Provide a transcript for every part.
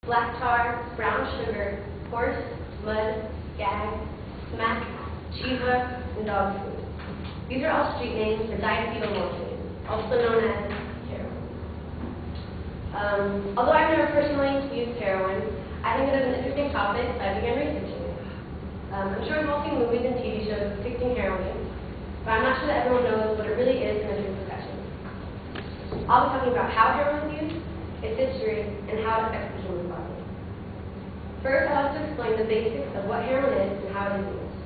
black tar, brown sugar, horse, mud, gag, smack, chiva, and dog food. These are all street names for diacetylmorphine, also known as heroin. Although I've never personally used heroin, I think it is an interesting topic, so I began researching it. I'm sure we've all seen movies and TV shows depicting heroin, but I'm not sure that everyone knows what it really is in this discussion. I'll be talking about how heroin is used, its history, and how it affects the human body. First, I'll have to explain the basics of what heroin is and how it is used.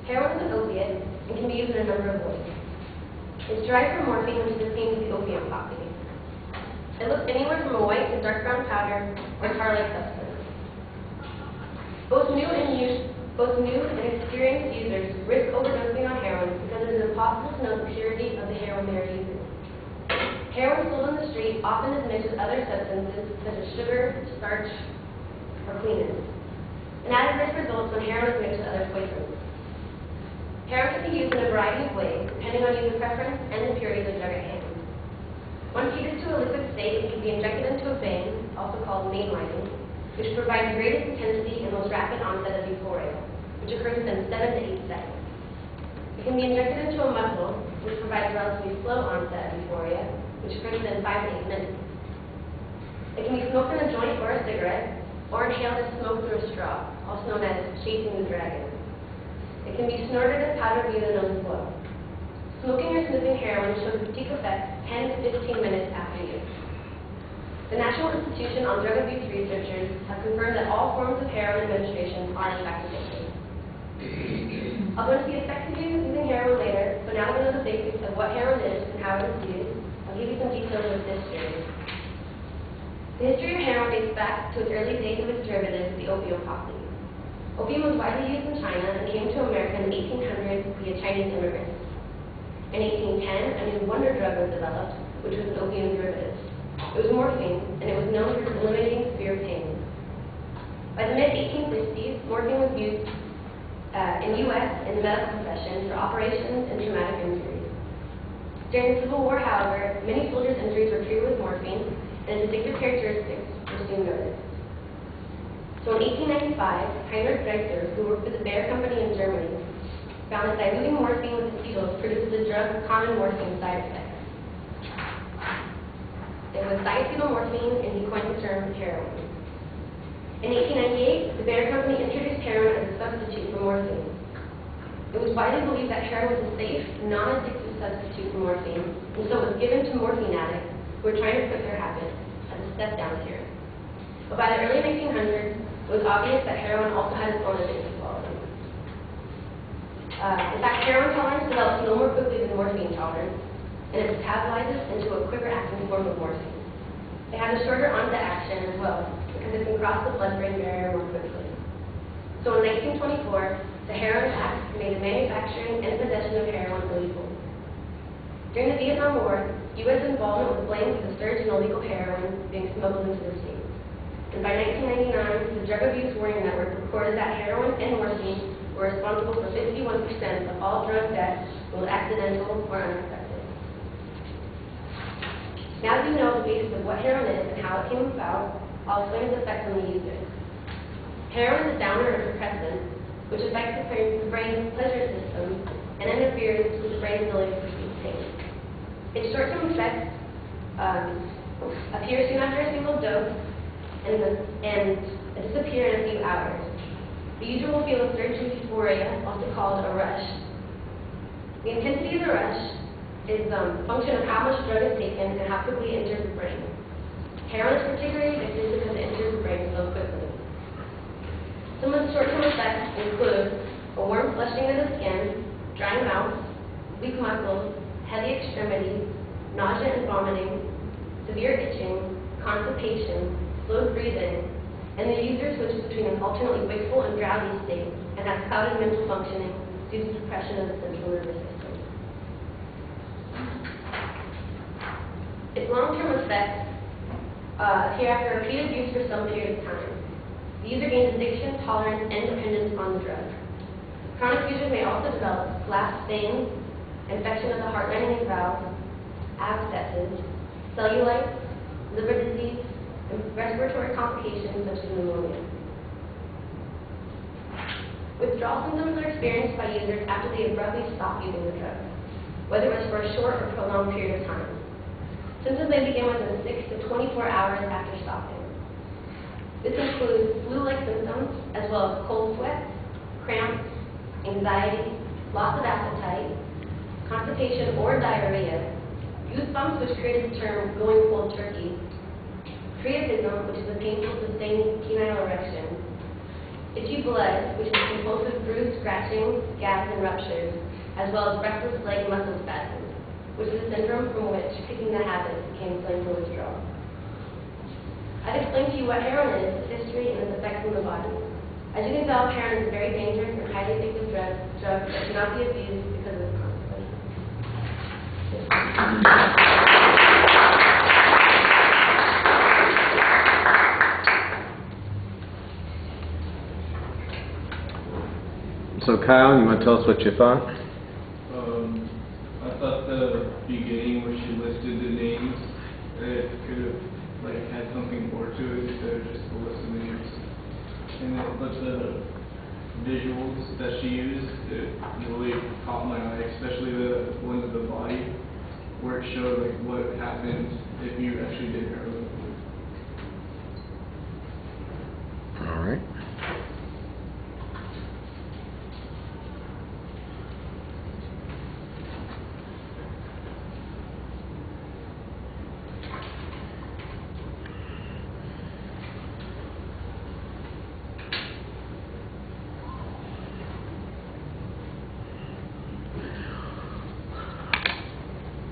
Heroin is an opiate and can be used in a number of ways. It's derived from morphine, which is obtained with the opium poppy. It looks anywhere from a white to dark brown powder or tar-like substance. Both new and experienced users risk overdosing on heroin because it is impossible to know the purity of the heroin they are using. Heroin sold on the street often is mixed with other substances such as sugar, starch, or cleaners. An added risk results when heroin is mixed with other poisons. Heroin can be used in a variety of ways, depending on user preference and the purity of the drug at hand. Once heated to a liquid state, it can be injected into a vein, also called mainlining, which provides the greatest intensity and most rapid onset of euphoria, which occurs within 7 to 8 seconds. It can be injected into a muscle, which provides a relatively slow onset of euphoria, which occurs within 5 to 8 minutes. It can be smoked in a joint or a cigarette, or inhaled as smoke through a straw, also known as chasing the dragon. It can be snorted as powder via the nose as well. Smoking or sniffing heroin shows its peak effect 10 to 15 minutes after use. The National Institution on Drug Abuse researchers have confirmed that all forms of heroin administration are in fact addictive. I'll go into the effective use of using heroin later, but now that we know the basics of what heroin is and how it is used, I'll give you some details of its history. The history of heroin dates back to its early days of its derivative, the opium poppy. Opium was widely used in China and came to America in the 1800s via Chinese immigrants. In 1810, a new wonder drug was developed, which was an opium derivative. It was morphine, and it was known for eliminating severe pain. By the mid-1860s, morphine was used in the U.S. in the medical profession for operations and traumatic injuries. During the Civil War, however, many soldiers' injuries were treated with morphine, and its addictive characteristics were soon noticed. So in 1895, Heinrich Reicher, who worked for the Bayer Company in Germany, found that diluting morphine with acetyls produces the drug's common morphine side effect. It was diacetylmorphine, and he coined the term heroin. In 1898, the Bayer Company introduced heroin as a substitute for morphine. It was widely believed that heroin was a safe, non-addictive substitute for morphine, and so it was given to morphine addicts who were trying to quit their habit as a step-down cure. But by the early 1900s, it was obvious that heroin also had its own addictive qualities. In fact, heroin tolerance develops no more quickly than morphine tolerance, and it metabolizes into a quicker-acting form of morphine. It has a shorter onset action as well, because it can cross the blood-brain barrier more quickly. So in 1924, the Heroin Act made the manufacturing and possession of heroin illegal. During the Vietnam War, U.S. involvement was blamed for the surge in illegal heroin being smuggled into the States. And by 1999, the Drug Abuse Warning Network reported that heroin and morphine were responsible for 51% of all drug deaths, both accidental or unexpected. Now that you know the basis of what heroin is and how it came about, I'll explain its effects on the user. Heroin is a downer or depressant, which affects the brain's pleasure system and interferes with the brain's ability to perceive pain. Its short-term effects appear soon after a single dose and disappear in a few hours. The user will feel a surge of euphoria, also called a rush. The intensity of the rush is a function of how much drug is taken and how quickly it enters the brain. Heroin is particularly addictive because it enters the brain so quickly. Some of the short-term effects include a warm flushing of the skin, dry mouth, weak muscles, heavy extremities, nausea and vomiting, severe itching, constipation, slowed breathing, and the user switches between an alternately wakeful and drowsy state and has clouded mental functioning due to suppression of the central nervous system. Its long-term effects appear after repeated use for some period of time. The user gains addiction, tolerance, and dependence on the drug. Chronic users may also develop collapsed veins, infection of the heart-lining valve, abscesses, cellulitis, liver disease, respiratory complications such as pneumonia. Withdrawal symptoms are experienced by users after they abruptly stop using the drug, whether it was for a short or prolonged period of time. Symptoms may begin within 6 to 24 hours after stopping. This includes flu-like symptoms, as well as cold sweats, cramps, anxiety, loss of appetite, constipation or diarrhea, goosebumps, which created the term going cold turkey, priapism, which is a painful, sustained penile erection, itchy blood, which is compulsive bruise, scratching, gas, and ruptures, as well as restless leg muscle spasms, which is a syndrome from which kicking the habit became claimed for withdrawal. I've explained to you what heroin is, its history, and its effects on the body. As you can tell, heroin is a very dangerous and highly addictive drug that cannot be abused because of its consequences. So Kyle, you want to tell us what you thought? I thought the beginning where she listed the names, it could have had something more to it instead of just the list of names. But the visuals that she used, it really caught my eye, especially the one of the body, where it showed what happened if you actually did heroin. All right.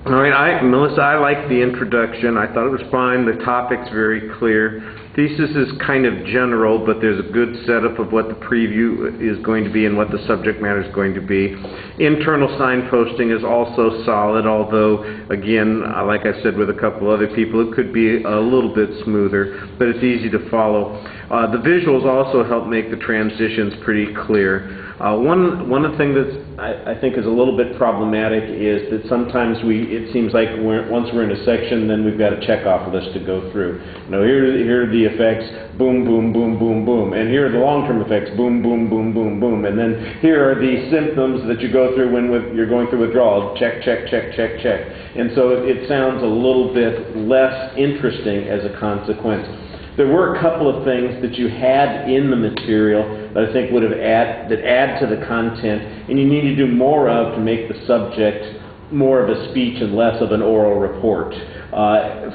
All right, Melissa, I like the introduction. I thought it was fine. The topic's very clear. Thesis is kind of general, but there's a good setup of what the preview is going to be and what the subject matter is going to be. Internal signposting is also solid, although, again, like I said with a couple other people, it could be a little bit smoother, but it's easy to follow. The visuals also help make the transitions pretty clear. One of the things that I think is a little bit problematic is that sometimes it seems like once we're in a section, then we've got a checkoff list to go through. Here are the effects, boom, boom, boom, boom, boom, and here are the long-term effects, boom, boom, boom, boom, boom, and then here are the symptoms that you go through when you're going through withdrawal, check, check, check, check, check. And so it sounds a little bit less interesting as a consequence. There were a couple of things that you had in the material that I think would have add to the content, and you need to do more of to make the subject more of a speech and less of an oral report.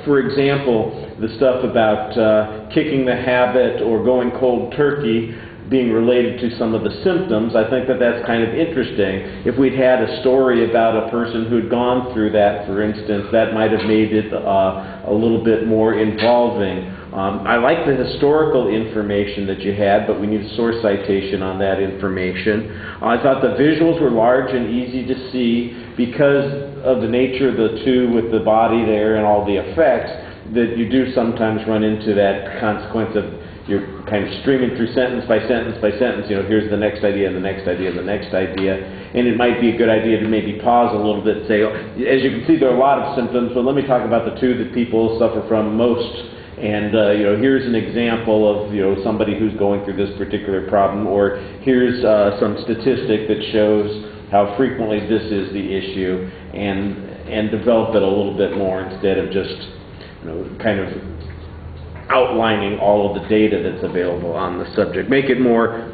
For example, the stuff about kicking the habit or going cold turkey being related to some of the symptoms, I think that that's kind of interesting. If we'd had a story about a person who'd gone through that, for instance, that might have made it a little bit more involving. I like the historical information that you had, but we need a source citation on that information. I thought the visuals were large and easy to see because of the nature of the two with the body there and all the effects, that you do sometimes run into that consequence of you're kind of streaming through sentence by sentence by sentence, here's the next idea and the next idea and the next idea. And it might be a good idea to maybe pause a little bit and say, as you can see, there are a lot of symptoms, but let me talk about the two that people suffer from most. And here's an example of somebody who's going through this particular problem, or here's some statistic that shows how frequently this is the issue, and develop it a little bit more instead of just kind of outlining all of the data that's available on the subject. Make it more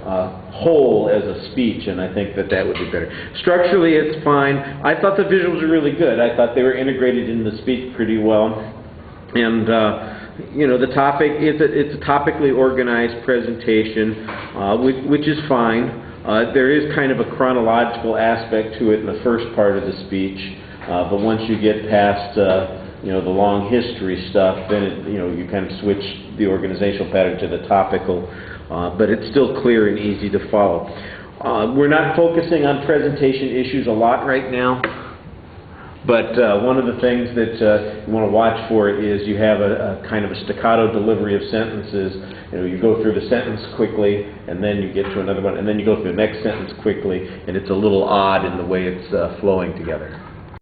whole as a speech, and I think that would be better. Structurally, it's fine. I thought the visuals were really good. I thought they were integrated in the speech pretty well, and the topic it's a topically organized presentation, which is fine. There is kind of a chronological aspect to it in the first part of the speech, but once you get past the long history stuff, then you kind of switch the organizational pattern to the topical, but it's still clear and easy to follow. We're not focusing on presentation issues a lot right now. But one of the things that you want to watch for is you have a kind of a staccato delivery of sentences. You go through the sentence quickly, and then you get to another one, and then you go through the next sentence quickly, and it's a little odd in the way it's flowing together.